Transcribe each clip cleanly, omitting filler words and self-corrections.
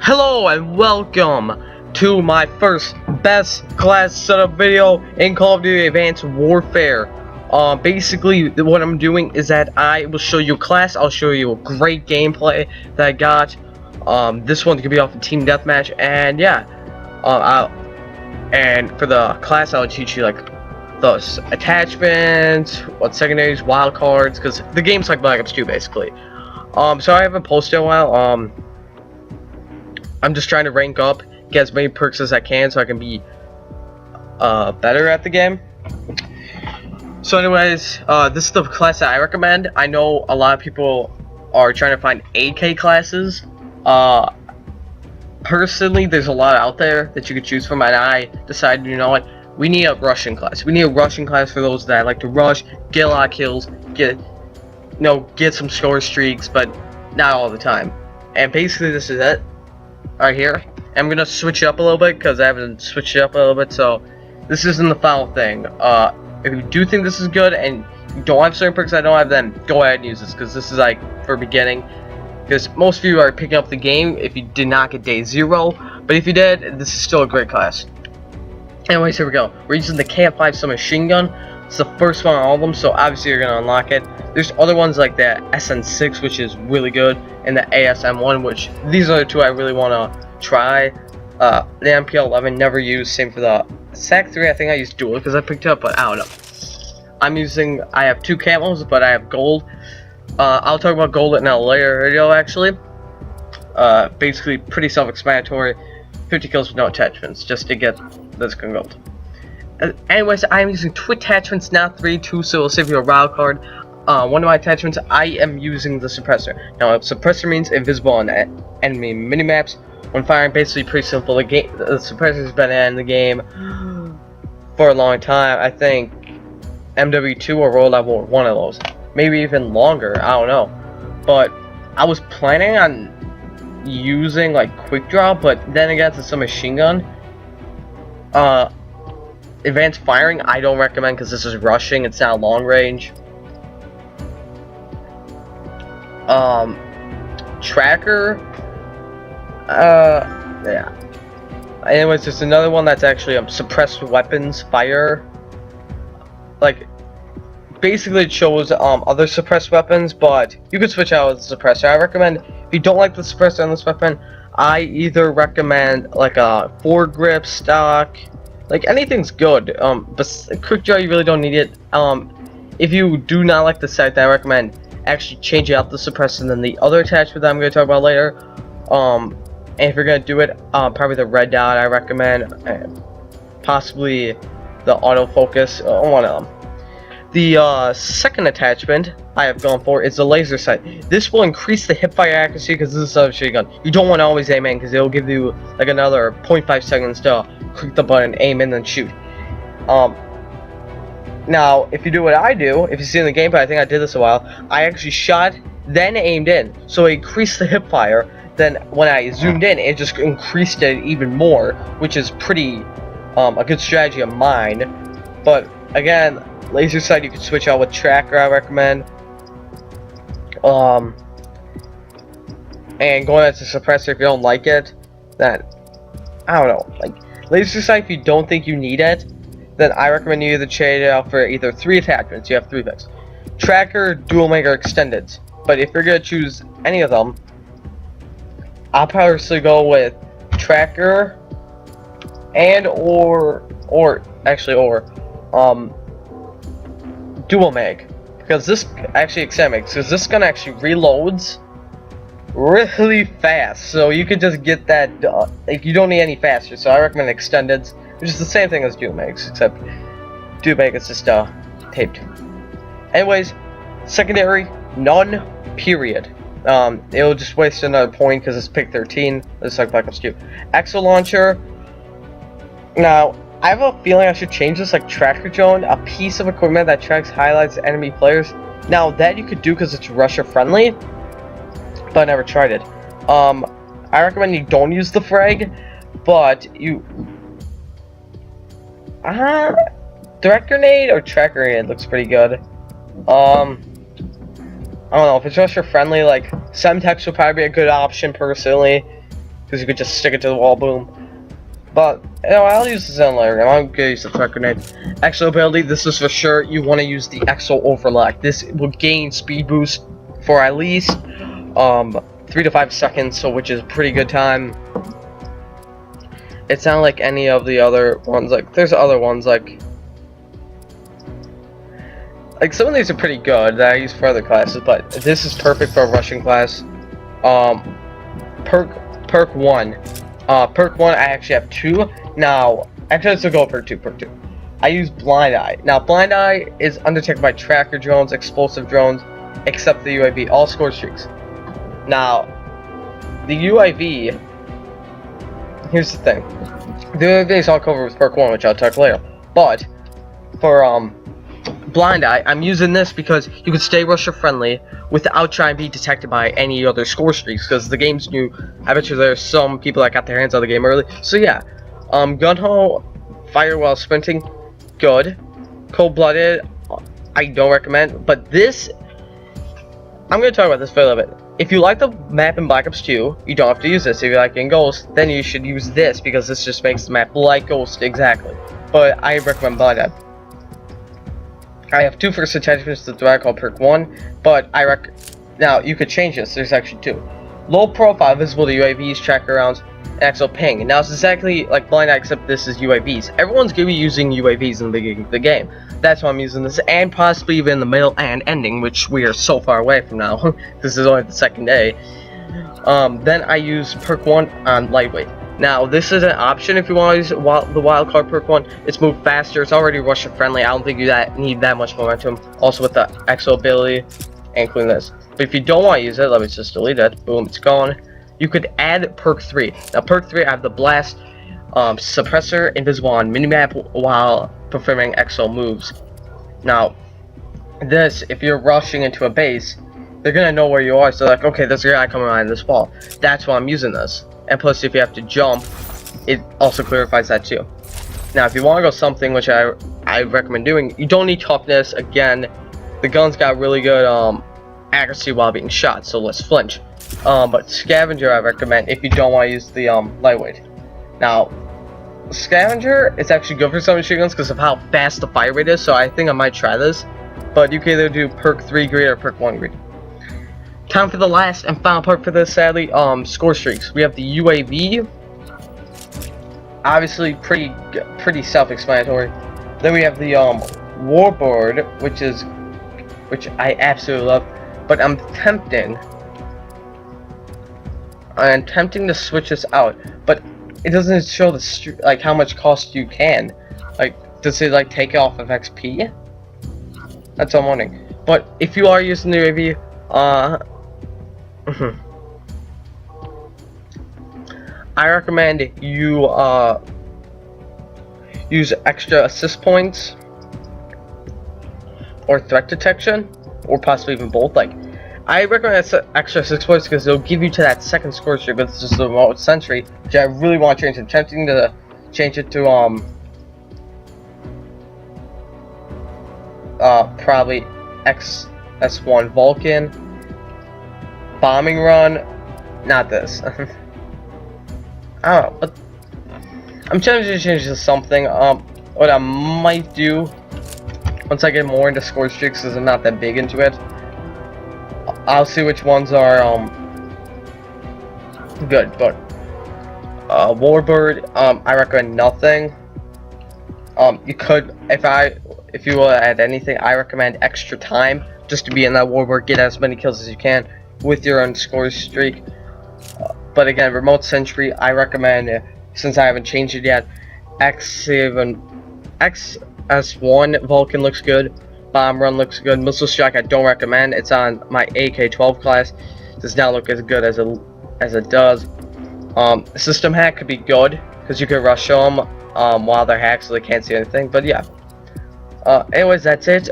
Hello and welcome to my first best class setup video in Call of Duty Advanced Warfare. Basically what I'm doing is that I will show you a class. I'll show you a great gameplay that I got. This one's gonna be off a team deathmatch, and yeah, and for the class I'll teach you like those attachments, what secondaries, wild cards, because the game's like Black Ops 2 basically. So I haven't posted in a while. I'm just trying to rank up, get as many perks as I can so I can be better at the game. So anyways, this is the class that I recommend. I know a lot of people are trying to find AK classes. Personally, there's a lot out there that you could choose from, and I decided, you know what, we need a Russian class. We need a Russian class for those that like to rush, get a lot of kills, get some score streaks, but not all the time. And basically this is it. Right here, I'm gonna switch it up a little bit because I haven't switched it up a little bit. So this isn't the final thing. If you do think this is good and you don't have certain perks I don't have, then go ahead and use this, because this is like for beginning. Because most of you are picking up the game if you did not get day 0, but if you did, this is still a great class. Anyways, here we go. We're using the KF5 submachine gun. It's the first one on all of them, so obviously you're gonna unlock it. There's other ones like the SN6, which is really good, and the ASM1, which these are the two I really want to try. The MPL11 never used. Same for the SAC3. I think I used dual because I picked it up, but I don't know. I have 2 camos, but I have gold. I'll talk about gold in a later video actually. Basically pretty self-explanatory. 50 kills with no attachments just to get this gold. Anyways, I'm using 2 attachments, not 3, 2, so it'll save you a wild card. One of my attachments, I am using the suppressor. Now, suppressor means invisible on enemy minimaps. When firing, basically pretty simple. The suppressor's been in the game for a long time. I think MW2 or World Level were one of those. Maybe even longer, I don't know. But I was planning on using like quick draw, but then again, it's a machine gun. Advanced firing, I don't recommend because this is rushing. It's not long range. Tracker, yeah. Anyways, there's another one that's actually suppressed weapons fire. Like, basically it shows other suppressed weapons, but you could switch out with the suppressor. I recommend, if you don't like the suppressor on this weapon, I either recommend like a foregrip stock. Like, anything's good, but quick draw you really don't need it. If you do not like the sight, then I recommend actually changing out the suppressor and then the other attachment that I'm going to talk about later. And if you're going to do it, probably the red dot I recommend, and possibly the autofocus, one of them. The second attachment I have gone for is the laser sight. This will increase the hipfire accuracy because this is a machine gun. You don't want to always aim in because it will give you like another 0.5 seconds to click the button, aim in, then shoot. Now, if you do what I do, if you see in the gameplay, I think I did this a while, I actually shot, then aimed in. So it increased the hipfire. Then when I zoomed in, it just increased it even more, which is pretty a good strategy of mine. But again, laser sight you can switch out with tracker, I recommend. And going as a suppressor if you don't like it, then I don't know. Like laser sight, if you don't think you need it, then I recommend you either trade it out for either 3 attachments. You have 3 picks: tracker, dual maker, extended. But if you're gonna choose any of them, I'll probably go with tracker and or dual mag, because this actually extend because this gun actually reloads really fast, so you could just get that like you don't need any faster. So I recommend extended, which is the same thing as dual mags, except dual mag is just taped. Anyways, secondary, none, period. It'll just waste another point because it's pick 13. Let's talk Black Ops 2. Exo launcher. Now, I have a feeling I should change this like tracker drone, a piece of equipment that tracks highlights enemy players. Now that you could do because it's Russia friendly, but I never tried it. I recommend you don't use the frag, but you direct grenade or tracker grenade looks pretty good. I don't know, if it's Russia friendly, like Semtex would probably be a good option personally, because you could just stick it to the wall, boom. But you know, I'll use the Zen layer. I'm gonna use the threat grenade. Exo ability. This is for sure. You want to use the Exo overlock. This will gain speed boost for at least 3 to 5 seconds, so which is a pretty good time. It's not like any of the other ones. Like there's other ones like some of these are pretty good that I use for other classes, but this is perfect for a rushing class. Perk 1. Perk 1, I actually have 2. Now, actually, let's go perk 2. I use Blind Eye. Now, Blind Eye is undetected by tracker drones, explosive drones, except the UAV, all score streaks. Now, the UAV, here's the thing. The UAV is all covered with perk 1, which I'll talk later. But, for, Blind Eye, I'm using this because you can stay rusher friendly without trying to be detected by any other score streaks, because the game's new. I bet you there's some people that got their hands on the game early. So yeah, Gunho, fire while sprinting, good. Cold-blooded, I don't recommend. But this, I'm going to talk about this for a little bit. If you like the map in Black Ops 2, you don't have to use this. If you like in Ghost, then you should use this, because this just makes the map like Ghost exactly. But I recommend Blind Eye. I have 2 first attachments to the threat called perk 1, but now you could change this. There's actually 2. Low profile, visible to UAVs, tracker rounds, and Exo ping. Now it's exactly like Blind Eye, except this is UAVs. Everyone's gonna be using UAVs in the beginning of the game. That's why I'm using this, and possibly even the middle and ending, which we are so far away from now. This is only the 2nd day. Then I use perk 1 on lightweight. Now, this is an option if you want to use the wildcard perk 1. It's moved faster. It's already rusher friendly. I don't think you need that much momentum. Also with the Exo ability, including this. But if you don't want to use it, let me just delete it. Boom, it's gone. You could add perk 3. Now, perk 3, I have the blast, suppressor, invisible on minimap while performing Exo moves. Now, this, if you're rushing into a base, they're gonna know where you are. So like, okay, there's a guy coming around this wall. That's why I'm using this. And plus, if you have to jump, it also clarifies that too. Now, if you want to go something, which I recommend doing, you don't need toughness. Again, the gun's got really good accuracy while being shot, so let's flinch. But scavenger, I recommend if you don't want to use the lightweight. Now, scavenger is actually good for some machine guns because of how fast the fire rate is. So I think I might try this. But you can either do perk 3 green or perk 1 green. Time for the last and final part for this, sadly, score streaks. We have the UAV, obviously pretty self-explanatory. Then we have the Warbird, which I absolutely love, but I'm tempting to switch this out, but it doesn't show the like how much cost you can. Like, does it like take it off of XP? That's what I'm wondering. But if you are using the UAV, I recommend you use extra assist points or threat detection, or possibly even both. Like, I recommend extra assist points because it'll give you to that second score streak, but this is the remote sentry, which I really want to change. I'm tempting to change it to probably XS1 Vulcan. Bombing run, not this. I don't know, but I'm trying to change to something. What I might do once I get more into score streaks, because I'm not that big into it, I'll see which ones are good. But Warbird, I recommend nothing. You could, if you will add anything, I recommend extra time just to be in that Warbird, get as many kills as you can with your own score streak. But again, remote sentry, I recommend, since I haven't changed it yet, XS1 Vulcan looks good, bomb run looks good, missile strike I don't recommend. It's on my AK-12 class. Does not look as good as it does. System hack could be good because you can rush them while they're hacked so they can't see anything. But yeah. Anyways, that's it.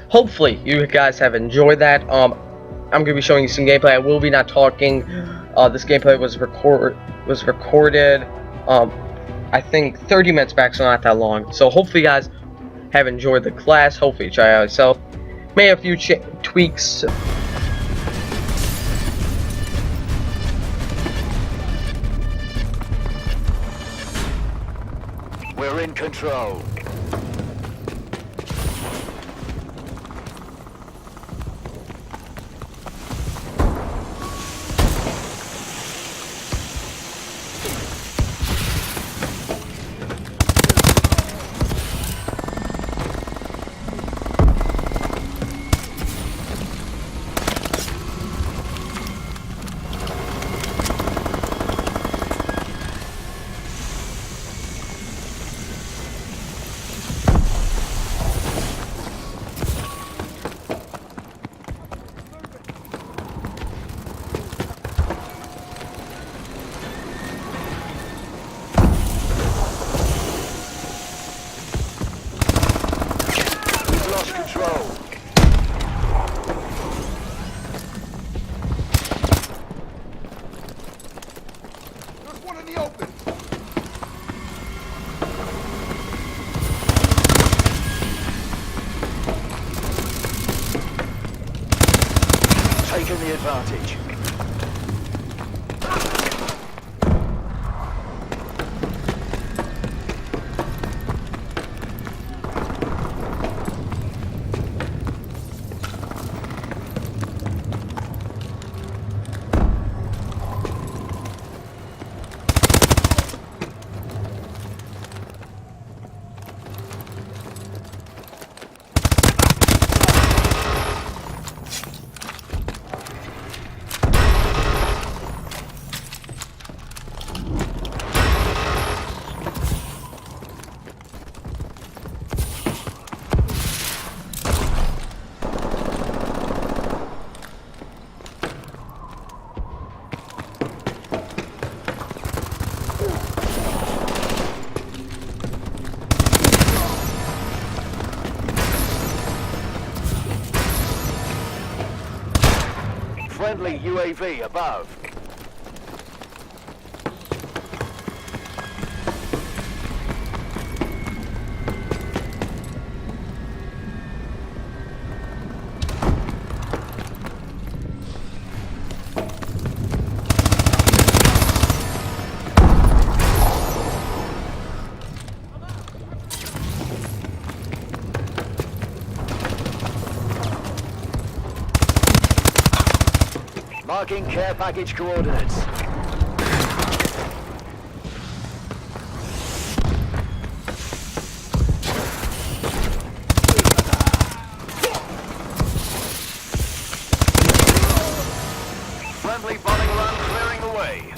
Hopefully you guys have enjoyed that. I'm gonna be showing you some gameplay. I will be not talking. This gameplay was recorded I think 30 minutes back, so not that long. So hopefully you guys have enjoyed the class. Hopefully you try it out yourself. Made a few tweaks We're in control. Lost control. There's one in the open. Taking the advantage. Friendly UAV above. Marking care package coordinates. Friendly bombing run clearing the way.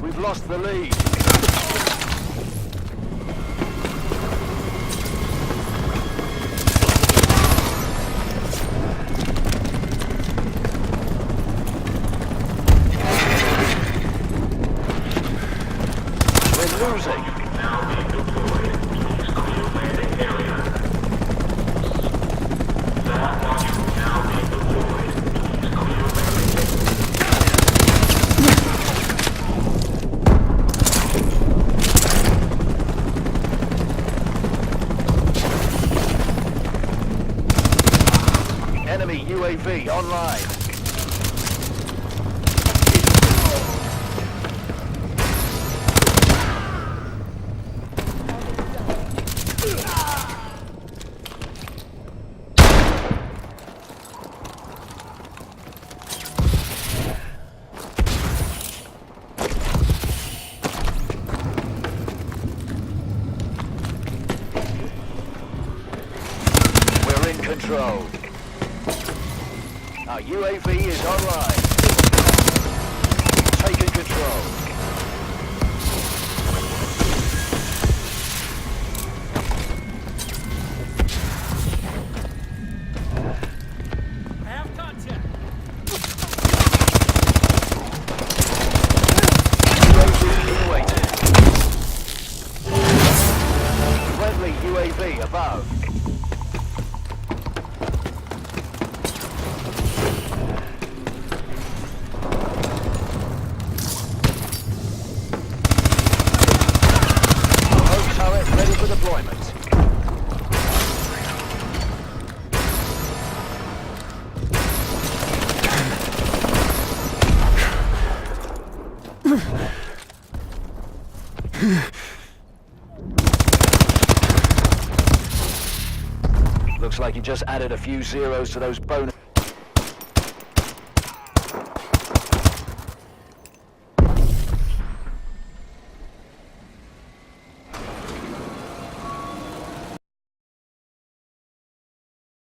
We've lost the lead. We're losing. UAV online. We're in control. Our UAV is online. Taking control. Have contact. UAV waiting. Friendly UAV above. Home turret ready for deployment. Looks like you just added a few zeros to those bonus.